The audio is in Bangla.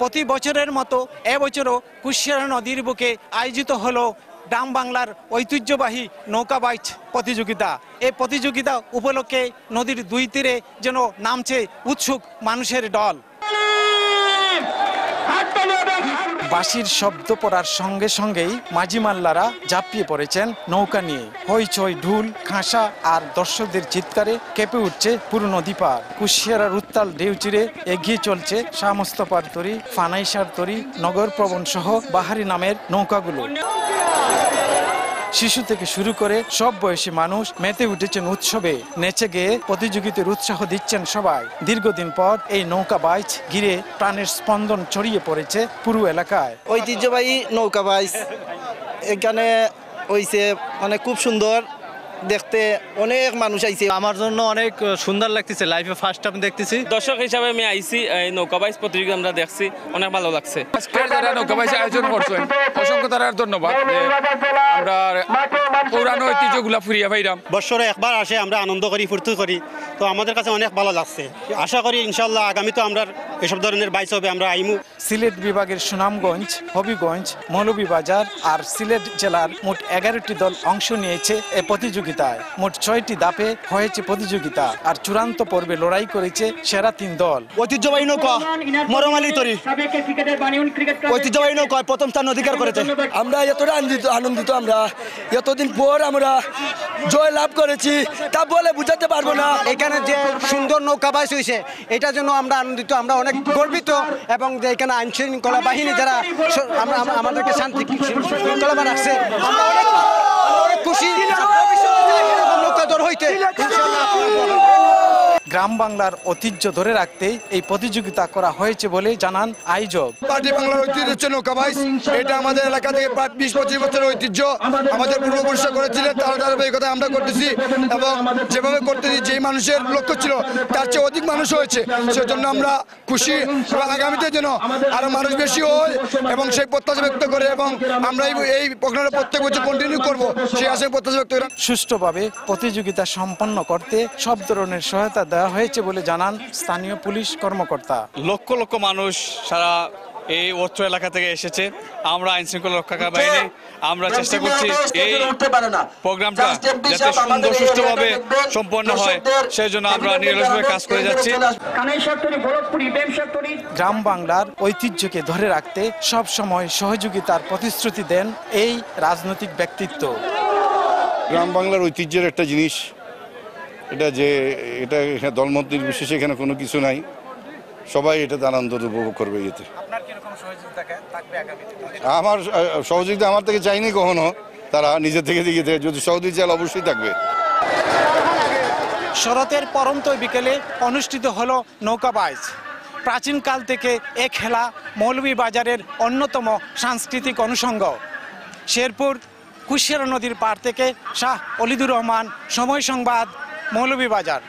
প্রতি বছরের মতো এবছরও কুশিয়ারা নদীর বুকে আয়োজিত হলো গ্রাম বাংলার ঐতিহ্যবাহী নৌকা বাইচ প্রতিযোগিতা। এই প্রতিযোগিতা উপলক্ষে নদীর দুই তীরে যেন নামছে উৎসুক মানুষের দল। বাঁশির শব্দ পড়ার সঙ্গে সঙ্গেই মাঝি মাল্লারা ঝাঁপিয়ে পড়েছেন নৌকা নিয়ে। হইচই, ঢুল, খাঁসা আর দর্শকদের চিৎকারে কেঁপে উঠছে পুরো নদী পার। কুশিয়ারার উত্তাল ঢেউ চিরে এগিয়ে চলছে শাহ মোস্তফার তরী, ফানাইশার তরী, নগর প্রবণ সহ বাহারি নামের নৌকাগুলো। শিশু থেকে শুরু করে সব বয়সী মানুষ মেতে উঠেছেন উৎসবে, নেচে গেয়ে প্রতিযোগিতার উৎসাহ দিচ্ছেন সবাই। দীর্ঘদিন পর এই নৌকা বাইচ ঘিরে প্রাণের স্পন্দন ছড়িয়ে পড়েছে পুরো এলাকায়। ঐতিহ্যবাহী নৌকা বাইচ এখানে হইছে, মানে খুব সুন্দর দেখতে, অনেক মানুষ আইছে। আমার জন্য অনেক সুন্দর লাগতেছে, লাইফে ফার্স্ট টাইম দেখতেছি। দর্শক হিসাবে আমি আইছি, এই নৌকা বাইচ প্রতিযোগিতা আমরা দেখছি, অনেক ভালো লাগছে। যারা নৌকা বাইচ আয়োজন করছেন অসংখ্য তার ধন্যবাদ। আমরা পুরানো ঐতিহ্যগুলা ফুরিয়ে পাইলাম। বছরে একবার আসে, আমরা আনন্দ করি, ফুর্তি করি, তো আমাদের কাছে অনেক ভালো লাগছে। আশা করি ইনশাল্লাহ আগামী তো আমরা এসব ধরনের বাইচ হবে, আমরা আইমু। সিলেট বিভাগের সুনামগঞ্জ, হবিগঞ্জ, মৌলভীবাজার আর সিলেট জেলার মোট 11টি দল অংশ নিয়েছে এ প্রতিযোগিতায়। মোট 6টি ধাপে হয়েছে প্রতিযোগিতা, আর চূড়ান্ত পর্বে লড়াই করেছে সেরা 3 দল। ঐতিহ্যবাহী নৌকা মরমালি তরী, ঐতিহ্যবাহী নৌকা প্রথম স্থান অধিকার করেছে। আমরা এতটা আনন্দিত, আমরা এতদিন পর আমরা জয় লাভ করেছি, তা বলে বুঝাতে পারবো না। এখানে যে সুন্দর নৌকা বাইচ হয়েছে, এটার জন্য আমরা আনন্দিত, আমরা অনেক গর্বিত। এবং যে এখানে আইন শৃঙ্খলা বাহিনী যারা আমাদেরকে শান্তি শৃঙ্খলা রাখছে, আমরা অনেক খুশি। নৌকা দৌড় হইতে গ্রাম বাংলার ঐতিহ্য ধরে রাখতে এই প্রতিযোগিতা করা হয়েছে বলে জানান আয়োজক। পার্টি বাংলার ঐতিহ্য হচ্ছে নৌকা বাইচ। এটা আমাদের এলাকা থেকে প্রায় 20-25 বছরের ঐতিহ্য। আমাদের পূর্বপুরুষরা করেছিলেন, তার ধারাবাহিকতা আমরা করতেছি, এবং যেভাবে করতেছি যেই মানুষের লক্ষ্য ছিল তার চেয়ে অধিক মানুষ হয়েছে, সেজন্য আমরা খুশি। এবং আগামীতে যেন আরো মানুষ বেশি হয় এবং সেই প্রত্যাশা ব্যক্ত করে, এবং আমরা এই প্রোগ্রামটা প্রত্যেক বছর কন্টিনিউ করবো, সেই আশায় প্রত্যাশা ব্যক্ত করে। সুষ্ঠুভাবে প্রতিযোগিতা সম্পন্ন করতে সব ধরনের সহায়তা দেওয়া হয়েছে বলে জানান স্থানীয় পুলিশ কর্মকর্তা। লক্ষ লক্ষ মানুষ সারা এই অত্র এলাকা থেকে এসেছে। আমরা আইন শৃঙ্খলা রক্ষাকারী বাহিনী আমরা চেষ্টা করছি এই প্রোগ্রামটা যাতে সুন্দর সুষ্ঠুভাবে সম্পন্ন হয়, সেই জন্য আমরা নিরলসভাবে কাজ করে যাচ্ছি। গ্রাম বাংলার ঐতিহ্যকে ধরে রাখতে সব সময় সহযোগিতার প্রতিশ্রুতি দেন এই রাজনৈতিক ব্যক্তিত্ব। গ্রাম বাংলার ঐতিহ্যের একটা জিনিস এটা, যে এটা দলমত নির্বিশেষে এখানে কোনো কিছু নাই, সবাই এটাতে আনন্দ উপভোগ করবে। এতে আমার সহযোগিতা আমার থেকে চাইনি কখনো, তারা নিজের থেকে দিকে যদি সহযোগিতা চাইলে অবশ্যই থাকবে। শরতের পরন্ত বিকেলে অনুষ্ঠিত হলো নৌকা বাইচ। প্রাচীনকাল থেকে এ খেলা মৌলভীবাজারের অন্যতম সাংস্কৃতিক অনুষঙ্গ। শেরপুর কুশিয়ারা নদীর পাড় থেকে শাহ অলিদুর রহমান, সময় সংবাদ, মৌলভীবাজার।